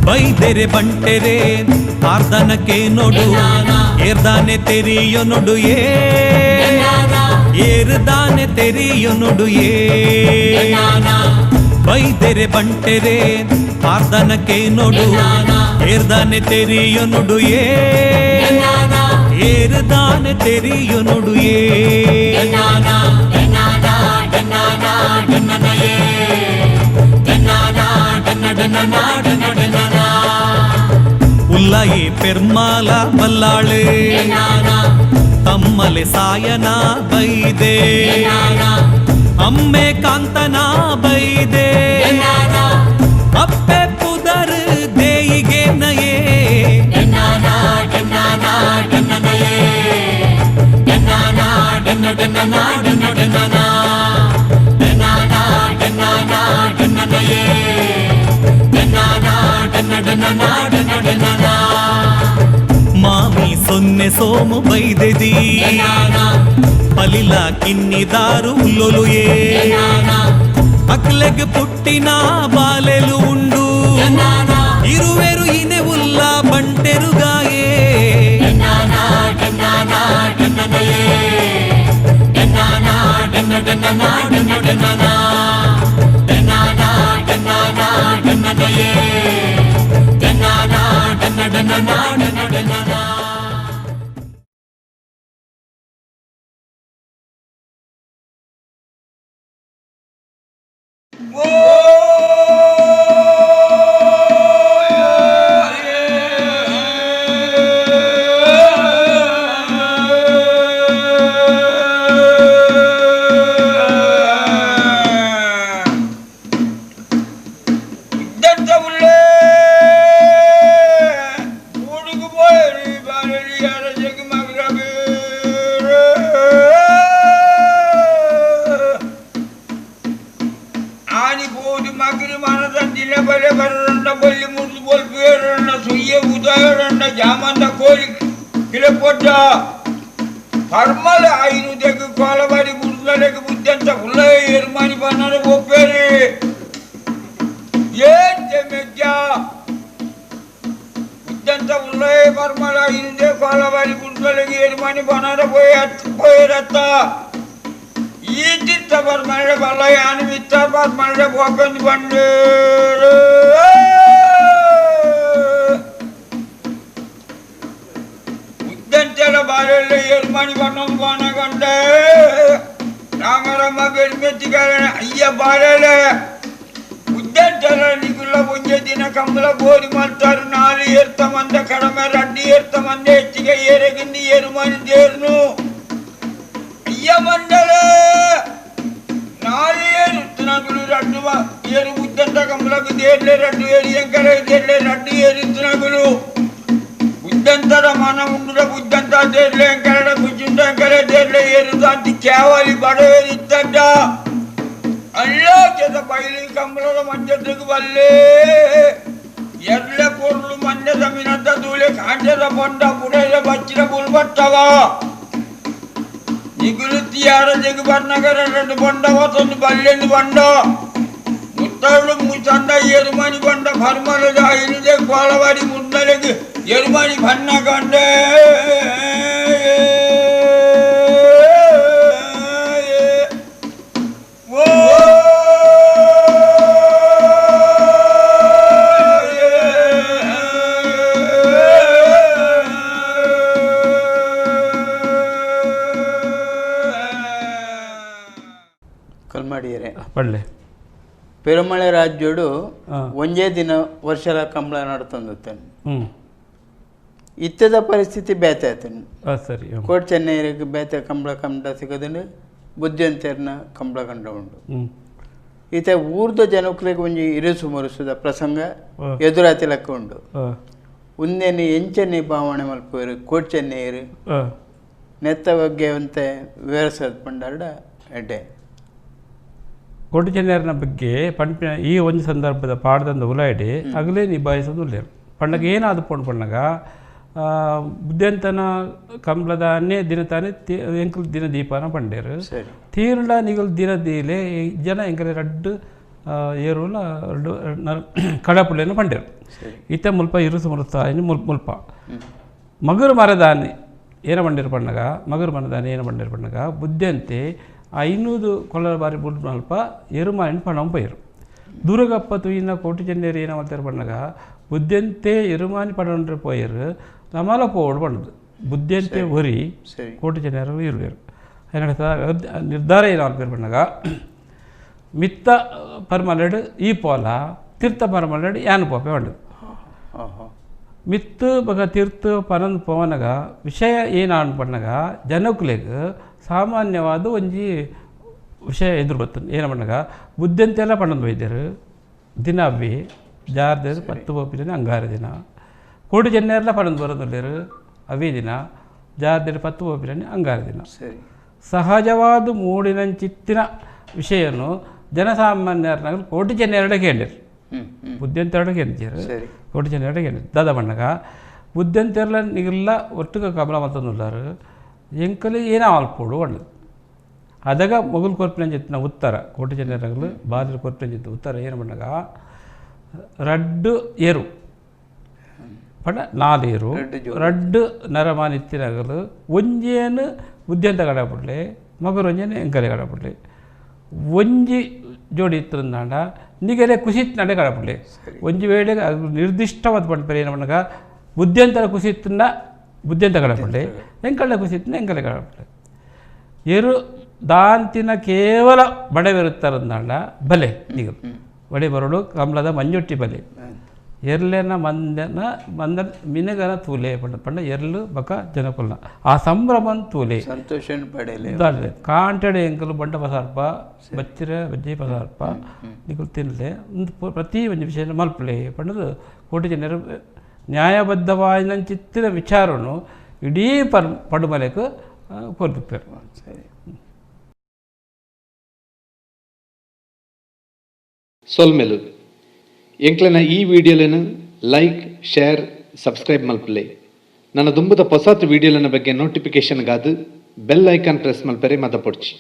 ಬೈದೆರೆ ಬಂಟೆರೆ ಆರ್ದನಕ್ಕೆ ನೋಡು ಏರ್ದಾನೆ ತೆರಿಯೋ ನೋಡು ಏರ್ದಾನೆ ತೆರಿಯೋ ನೋಡು ಬೈದೆರೆ ಬಂಟೆರೆ ಆರ್ದನಕ್ಕೆ ನೋಡು ಏರ್ದಾನೆ ತೆರಿಯೋ ನೋಡು ಏರ್ದಾನೆ ತೆರಿಯೋ ನೋಡು ಉಲ್ಲಾಯಿ ಪೆರ್ಮಾಲ ಬಲ್ಲಾಳೆ ತಮ್ಮಲೆ ಸಾಯನ ಬೈದೆ ಅಮ್ಮೆ ಕಾಂತನ ಬೈದೆ ಅಪ್ಪೆ ಪುದರ್ ದೇಯಿಗೆ ನಯೇ ಮಾಮಿ ಸೊನ್ನೆ ಸೋಮು ಬೈದೆದಿ ಪಲಿಲ ಕಿನ್ನಿದಾರು ಲೊಲುಯೇ ಅಕ್ಲೆಗ್ ಪುಟ್ಟಿನ ಬಾಲೆಲು ಉಂಡು ಇರುವೆರು ಇನೆ ಉಲ್ಲ ಬಂಟೆರುಗಾಯೇ ಪೆರುಮಳೆ ರಾಜ್ಯೋಡು ಒಂದೇ ದಿನ ವರ್ಷಲ ಕಂಬಳ ನಡ್ತಂದುತ್ತೇನೆ ಇತ್ತದ ಪರಿಸ್ಥಿತಿ ಬೇತೆ ಆತನು ಕೋಟ್ ಚೆನ್ನೈರಿಗೆ ಬೇತೆ ಕಂಬಳ ಕಂಡ ಸಿಗದನು ಬುದ್ಧಿವಂತರ್ನ ಕಂಬಳ ಕಂಡ ಉಂಡು ಈತ ಊರ್ದ ಜನಕ್ಲಿಗೆ ಒಂಜಿ ಇರುಸು ಮುರುಸುದ ಪ್ರಸಂಗ ಎದುರಾತಿ ಲೆಕ್ಕ ಉಂಡು ಒಂದೇನೆ ಎಂಚನೆ ಭಾವನೆ ಮಲ್ಪರು ಕೋಟ್ ಚೆನ್ನೈರು ನೆತ್ತ ಬಗ್ಗೆ ಅಂತೆ ವಿವರಿಸೋದು ಪಂಡಾಡ ಎಡ್ಡೆ ಕೋಟಿ ಚೆನ್ನೈರನ ಬಗ್ಗೆ ಪಂಪಿನ ಈ ಒಂದು ಸಂದರ್ಭದ ಪಾಡ್ದಂದು ಉಲಾಯ್ಡಿ ಅಗಲೇ ನಿಭಾಯಿಸೋದು ಉಳ್ಳೇರು ಪಂಡಗ ಏನಾದ ಪಂಡಗ ಬುದ್ಧಂತನ ಕಂಬಳದ ಅನ್ನೇ ದಿನ ತಾನೇ ಎಂಕಲ್ ದಿನ ದೀಪನ ಪಂಡೇರು ತೀರ್ಲ ನಿಗಲ್ ದಿನ ದೀಲೆ ಜನ ಎಂಕಲ್ ರಡ್ಡು ಏರುಲ ಕಡಪುಳ್ಳೇನು ಪಂಡೇರು ಈತ ಮುಲ್ಪ ಇರುಸು ಮುರುಸ್ತಾಯಿನಿ ಮುಲ್ಪ ಮಗರು ಮರದಾನಿ ಏನ ಪಂಡೇರು ಪಂಡಗ ಮಗರು ಮರದಾನಿ ಏನ ಪಂಡೇರು ಪಂಡಗ ಬುದ್ಧಂತೆ 500 ಕೊಲ್ಲರ ಬಾರಿ ಬುಡ್ ಮಲ್ಪ ಎರುಮಾಯಿನ ಪಣಂ ಪೈರು ದೂರಗಪ್ಪ ತುಯಿನ ಕೋಟಿ ಚೆನ್ನೈರು ಏನ ಮಾಡ್ತಾರೆ ಪಂಡಗ ಬುದ್ಧಂತೆ ಎರುಮಾನಿ ಪಡಂಡ್ರೆ ಪೋಯರು ನಮ್ಮಲ ಪೋಡು ಪಂಡದು ಬುದ್ಧಂತೆ ಒರಿ ಕೋಟಿ ಚೆನ್ನೈರು ಇರುವೇರು ನಿರ್ಧಾರ ಏನು ಆಗ್ತಾರೆ ಪಂಡಗ ಮಿತ್ತ ಪರ್ಮಲೆಡ್ ಈ ಪೋಲ ತೀರ್ಥ ಪರ್ಮಲೆಡ್ ಯಾನು ಪೋಪೆ ಪಂಡದು ಮಿತ್ತು ಬಗ ತೀರ್ಥ ಪನಂದು ಪವನಗ ವಿಷಯ ಏನು ಪಂಡಗ ಜನಕ್ಕೂಲೆಗೆ ಸಾಮಾನ್ಯವಾದ ಒಂಜಿ ವಿಷಯ ಎದುರು ಬರ್ತದೆ ಏನು ಪಂಡಗ ಬುದ್ಧಂತೆಲ್ಲ ಪಣ್ಣದು ಬೈದ್ಯರು ದಿನ ಅವ್ವಿ ಜಾರ್ದೇರು 10 ಪೋಪಿನ ಅಂಗಾರ ದಿನ ಕೋಟಿ ಚೆನ್ನೈರೆಲ್ಲ ಪಣ್ಣದು ಬರೋದಿಲ್ಲರು ಅವೇ ದಿನ ಜಾರ್ದೇರು 10 ಪೋಪಿನ ಅಂಗಾರ ದಿನ ಸಹಜವಾದ ಮೂಡಿನಂಚಿತ್ತಿನ ವಿಷಯನು ಜನಸಾಮಾನ್ಯರನ್ನ ಕೋಟಿ ಚೆನ್ನೈರಡೆ ಕೇಳಿರು ಬುದ್ಧಂತೆರಡೆ ಕೇಳಿದ್ರು ಕೋಟಿ ಚೆನ್ನೈರಡೆ ಕೇಳಿದ್ರು ದಾದ ಪಣ್ಣಗ ಬುದ್ಧಂತೆರಲ ನಿಗಲ್ಲ ಒಟ್ಟಿಗೆ ಕಮಲ ಮತ್ತೊಂದುಲ್ಲಾರು ಎಂಕಲಿ ಏನೋ ಅಲ್ಪೋಡು ಒಳ್ಳೆದು ಅದಾಗ ಮೊಗಲ್ ಕೊರ್ಪಿನ ಚಿತ್ತಿನ ಉತ್ತರ ಕೋಟಿ ಚೆನ್ನೈರಗಲು ಬಾದ್ರ ಕೊರ್ಪಿನ ಚಿತ್ತ ಉತ್ತರ ಏನು ಪಂಡಗ ರಡ್ಡು ಏರು ಪಂಡ 4 ಏರು ರಡ್ಡು ನರಮಾನಿತ್ತಿನಗಲು ಒಂಜೇನು ಬುದ್ಧಂತ ಕಡಪುಡ್ಲೆ ಮಗರು ಒಂಜೇನು ಎಂಕಲೆ ಕಡಪುಡ್ಲೆ ಒಂಜಿ ಜೋಡಿ ಇತ್ತಂದಾಂಡ ನಿಗಲೆ ಕುಸಿತ್ ನಡೆ ಕಡಪುಡ್ಲೆ ಒಂಜಿ ವೇಳೆ ನಿರ್ದಿಷ್ಟವಾದ ಪಂಡ ಏನು ಪಂಡಗ ಬುದ್ಧಂತರ ಕುಸಿತ್ತಿನ ಬುದ್ಧಂತ ಕಡಪುಡ್ಲೆ ಎಂಕಳ್ಳ ಕುಸಿತ್ತಿನ ಎಂಕಲೆ ಕಡಪುಡ್ಲೆ ಏರು ದಾಂತಿನ ಕೇವಲ ಬಡೆ ಬರುತ್ತಾರಂದಾಂಡ ಬಲೆ ಈಗ ಬಡೆ ಬರೋಡು ಕಮಲದ ಮಂಜೊಟ್ಟಿ ಬಲೆ ಎರ್ಲೆನ ಮಂದ ಮಿನಗನ ತೂಲೆ ಪಂಡ ಎರ್ಲು ಬಕ ಜನಕುಲ್ನ ಆ ಸಂಭ್ರಮನ್ ತೂಲೆ ಸಂತೋಷ ಪಡೆಯಲಿ ಕಾಂಟೆಡೆ ಎಂಕಲು ಬಂಡ ಪಸಾರ್ಪ ಬಚ್ಚಿರ ಬಜ್ಜಿ ಪಸಾರ್ಪ ನಿಕಲು ತಿನ್ನಲೆ ಒಂದು ಪ್ರತಿ ಒಂದು ವಿಷಯ ಮಲ್ಪಲೆ ಪಂಡದು ಕೋಟಿ ಜನರು ನ್ಯಾಯಬದ್ಧವಾದ ಚಿತ್ತಿನ ವಿಚಾರನು ಇಡೀ ಪಡುಮಲೆಗೂ ಕೊರ್ದುಪ್ಪೇರು ಸೊಲ್ಮೆಲು ಎಂಕ್ಲೆನ ಈ ವಿಡಿಯೋలను ಲೈಕ್ ಶೇರ್ ಸಬ್ಸ್ಕ್ರೈಬ್ ಮಲ್ಪಲೆ ನನ್ನ ದುಂಬದ ಹೊಸತ್ ವಿಡಿಯೋಲನ ಬಗ್ಗೆ ನೋಟಿಫಿಕೇಶನ್ಗಾದು ಬೆಲ್ ಐಕಾನ್ ಪ್ರೆಸ್ ಮಲ್ಪರೆ ಮದ ಪೊಡ್ಚಿ.